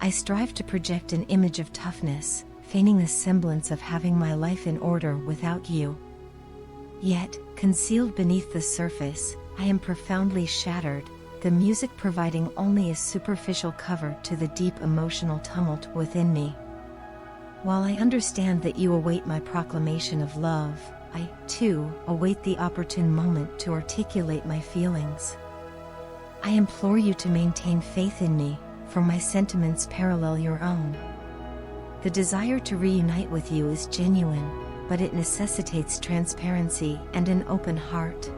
I strive to project an image of toughness, feigning the semblance of having my life in order without you. Yet, concealed beneath the surface, I am profoundly shattered, the music providing only a superficial cover to the deep emotional tumult within me. While I understand that you await my proclamation of love, I, too, await the opportune moment to articulate my feelings. I implore you to maintain faith in me, for my sentiments parallel your own. The desire to reunite with you is genuine, but it necessitates transparency and an open heart.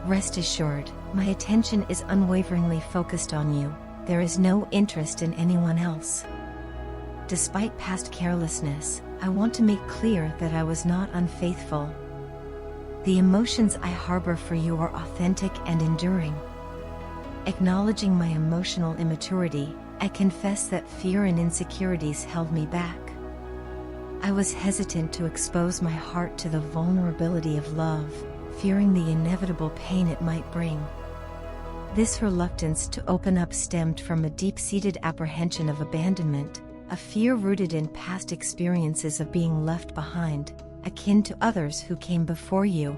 Rest assured, my attention is unwaveringly focused on you. There is no interest in anyone else. Despite past carelessness, I want to make clear that I was not unfaithful. The emotions I harbor for you are authentic and enduring. Acknowledging my emotional immaturity, I confess that fear and insecurities held me back. I was hesitant to expose my heart to the vulnerability of love, fearing the inevitable pain it might bring. This reluctance to open up stemmed from a deep-seated apprehension of abandonment, a fear rooted in past experiences of being left behind, akin to others who came before you.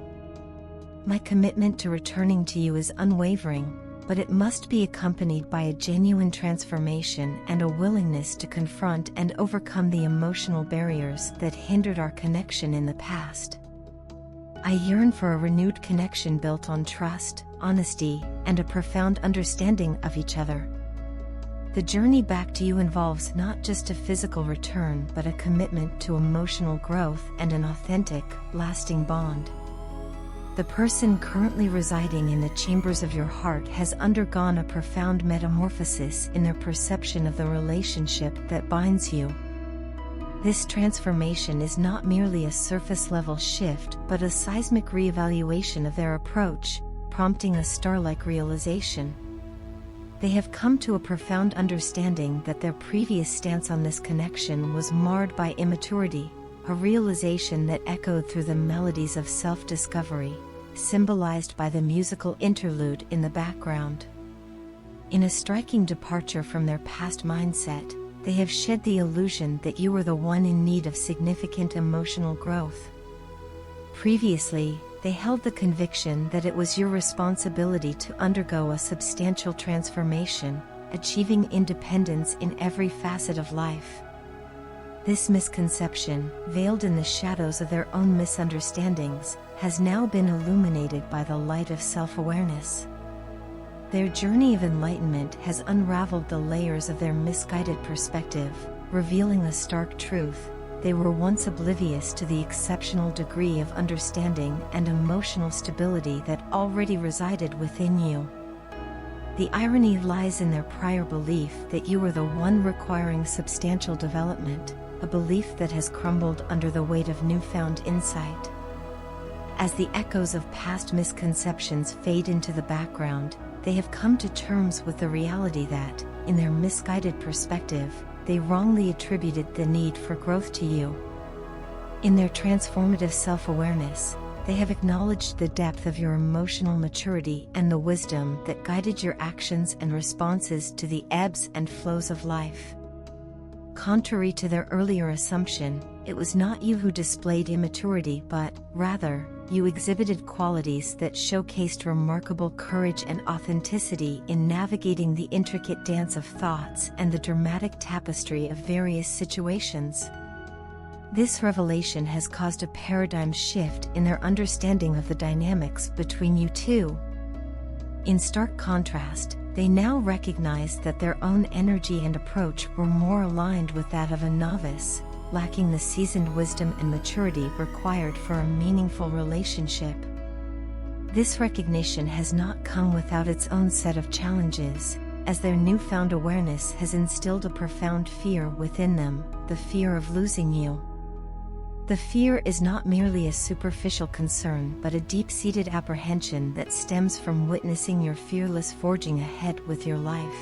My commitment to returning to you is unwavering, but it must be accompanied by a genuine transformation and a willingness to confront and overcome the emotional barriers that hindered our connection in the past. I yearn for a renewed connection built on trust, honesty, and a profound understanding of each other. The journey back to you involves not just a physical return but a commitment to emotional growth and an authentic, lasting bond. The person currently residing in the chambers of your heart has undergone a profound metamorphosis in their perception of the relationship that binds you. This transformation is not merely a surface-level shift but a seismic reevaluation of their approach, prompting a star-like realization. They have come to a profound understanding that their previous stance on this connection was marred by immaturity, a realization that echoed through the melodies of self-discovery, symbolized by the musical interlude in the background. In a striking departure from their past mindset, they have shed the illusion that you were the one in need of significant emotional growth. Previously, they held the conviction that it was your responsibility to undergo a substantial transformation, achieving independence in every facet of life. This misconception, veiled in the shadows of their own misunderstandings, has now been illuminated by the light of self-awareness. Their journey of enlightenment has unraveled the layers of their misguided perspective, revealing a stark truth: they were once oblivious to the exceptional degree of understanding and emotional stability that already resided within you. The irony lies in their prior belief that you were the one requiring substantial development, a belief that has crumbled under the weight of newfound insight. As the echoes of past misconceptions fade into the background, they have come to terms with the reality that, in their misguided perspective, they wrongly attributed the need for growth to you. In their transformative self-awareness, they have acknowledged the depth of your emotional maturity and the wisdom that guided your actions and responses to the ebbs and flows of life. Contrary to their earlier assumption, it was not you who displayed immaturity but, rather, you exhibited qualities that showcased remarkable courage and authenticity in navigating the intricate dance of thoughts and the dramatic tapestry of various situations. This revelation has caused a paradigm shift in their understanding of the dynamics between you two. In stark contrast, they now recognize that their own energy and approach were more aligned with that of a novice, lacking the seasoned wisdom and maturity required for a meaningful relationship. This recognition has not come without its own set of challenges, as their newfound awareness has instilled a profound fear within them, the fear of losing you. The fear is not merely a superficial concern but a deep-seated apprehension that stems from witnessing your fearless forging ahead with your life.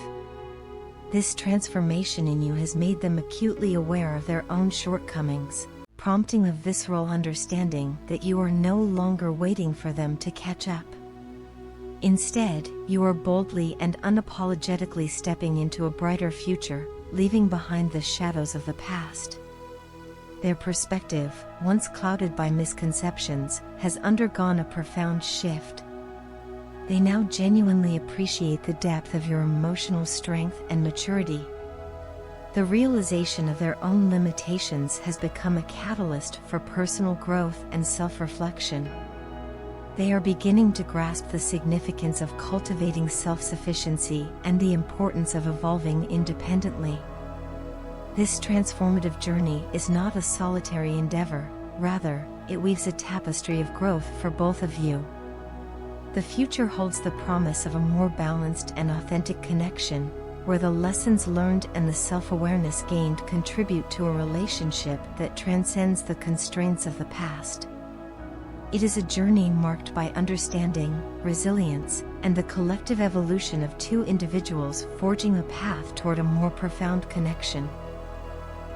This transformation in you has made them acutely aware of their own shortcomings, prompting a visceral understanding that you are no longer waiting for them to catch up. Instead, you are boldly and unapologetically stepping into a brighter future, leaving behind the shadows of the past. Their perspective, once clouded by misconceptions, has undergone a profound shift. They now genuinely appreciate the depth of your emotional strength and maturity. The realization of their own limitations has become a catalyst for personal growth and self-reflection. They are beginning to grasp the significance of cultivating self-sufficiency and the importance of evolving independently. This transformative journey is not a solitary endeavor, rather, it weaves a tapestry of growth for both of you. The future holds the promise of a more balanced and authentic connection, where the lessons learned and the self-awareness gained contribute to a relationship that transcends the constraints of the past. It is a journey marked by understanding, resilience, and the collective evolution of two individuals forging a path toward a more profound connection.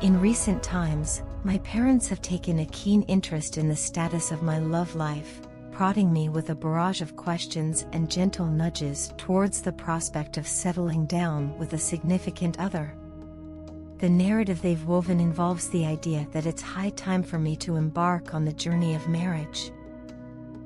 In recent times, my parents have taken a keen interest in the status of my love life, prodding me with a barrage of questions and gentle nudges towards the prospect of settling down with a significant other. The narrative they've woven involves the idea that it's high time for me to embark on the journey of marriage.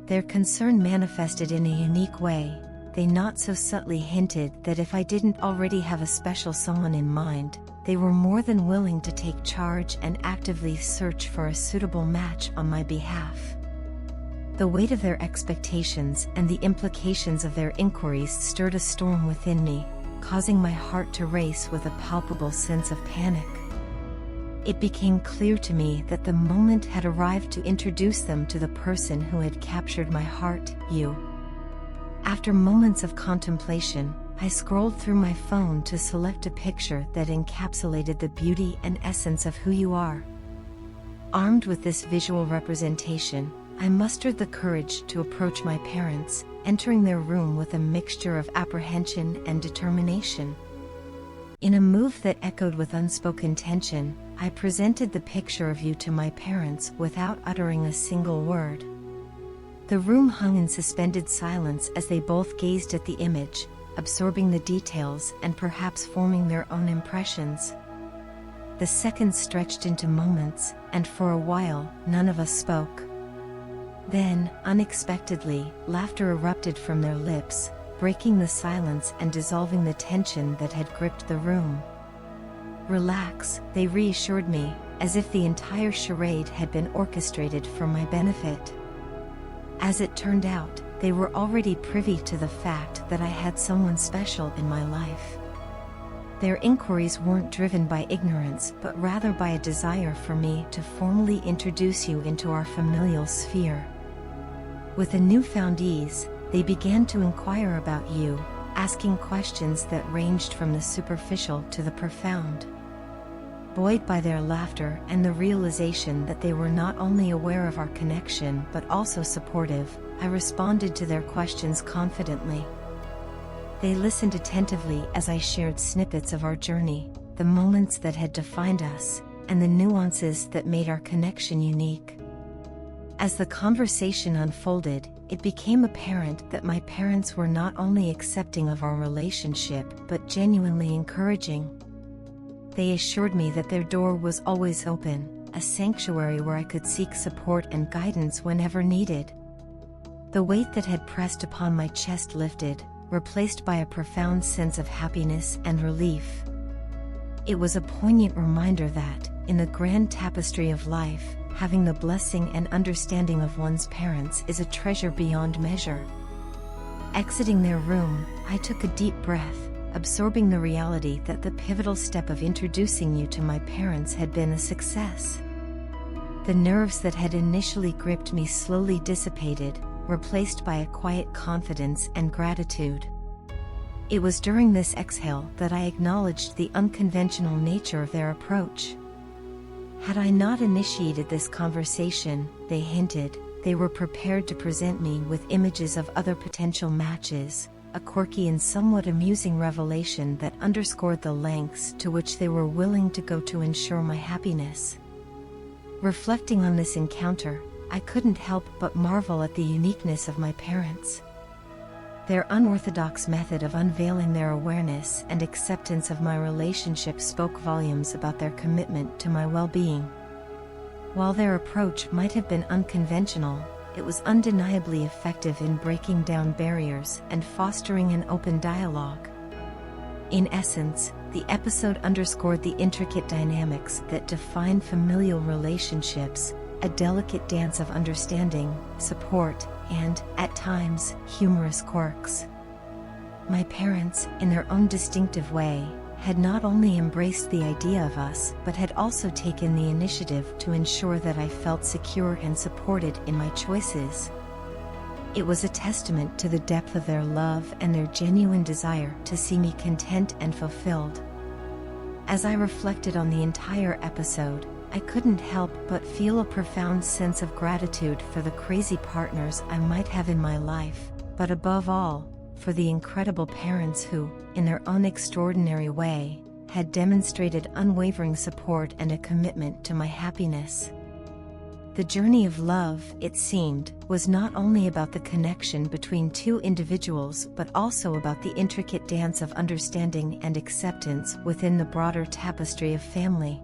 Their concern manifested in a unique way. They not so subtly hinted that if I didn't already have a special someone in mind, they were more than willing to take charge and actively search for a suitable match on my behalf. The weight of their expectations and the implications of their inquiries stirred a storm within me, causing my heart to race with a palpable sense of panic. It became clear to me that the moment had arrived to introduce them to the person who had captured my heart, you. After moments of contemplation, I scrolled through my phone to select a picture that encapsulated the beauty and essence of who you are. Armed with this visual representation, I mustered the courage to approach my parents, entering their room with a mixture of apprehension and determination. In a move that echoed with unspoken tension, I presented the picture of you to my parents without uttering a single word. The room hung in suspended silence as they both gazed at the image, absorbing the details and perhaps forming their own impressions. The seconds stretched into moments, and for a while, none of us spoke. Then, unexpectedly, laughter erupted from their lips, breaking the silence and dissolving the tension that had gripped the room. "Relax," they reassured me, as if the entire charade had been orchestrated for my benefit. As it turned out, they were already privy to the fact that I had someone special in my life. Their inquiries weren't driven by ignorance but rather by a desire for me to formally introduce you into our familial sphere. With a newfound ease, they began to inquire about you, asking questions that ranged from the superficial to the profound. Buoyed by their laughter and the realization that they were not only aware of our connection but also supportive, I responded to their questions confidently. They listened attentively as I shared snippets of our journey, the moments that had defined us, and the nuances that made our connection unique. As the conversation unfolded, it became apparent that my parents were not only accepting of our relationship but genuinely encouraging. They assured me that their door was always open, a sanctuary where I could seek support and guidance whenever needed. The weight that had pressed upon my chest lifted, replaced by a profound sense of happiness and relief. It was a poignant reminder that, in the grand tapestry of life, having the blessing and understanding of one's parents is a treasure beyond measure. Exiting their room, I took a deep breath, absorbing the reality that the pivotal step of introducing you to my parents had been a success. The nerves that had initially gripped me slowly dissipated, replaced by a quiet confidence and gratitude. It was during this exhale that I acknowledged the unconventional nature of their approach. Had I not initiated this conversation, they hinted, they were prepared to present me with images of other potential matches, a quirky and somewhat amusing revelation that underscored the lengths to which they were willing to go to ensure my happiness. Reflecting on this encounter, I couldn't help but marvel at the uniqueness of my parents. Their unorthodox method of unveiling their awareness and acceptance of my relationship spoke volumes about their commitment to my well-being. While their approach might have been unconventional, it was undeniably effective in breaking down barriers and fostering an open dialogue. In essence, the episode underscored the intricate dynamics that define familial relationships, a delicate dance of understanding, support, and, at times, humorous quirks. My parents, in their own distinctive way, had not only embraced the idea of us but had also taken the initiative to ensure that I felt secure and supported in my choices. It was a testament to the depth of their love and their genuine desire to see me content and fulfilled. As I reflected on the entire episode, I couldn't help but feel a profound sense of gratitude for the crazy partners I might have in my life, but above all, for the incredible parents who, in their own extraordinary way, had demonstrated unwavering support and a commitment to my happiness. The journey of love, it seemed, was not only about the connection between two individuals but also about the intricate dance of understanding and acceptance within the broader tapestry of family.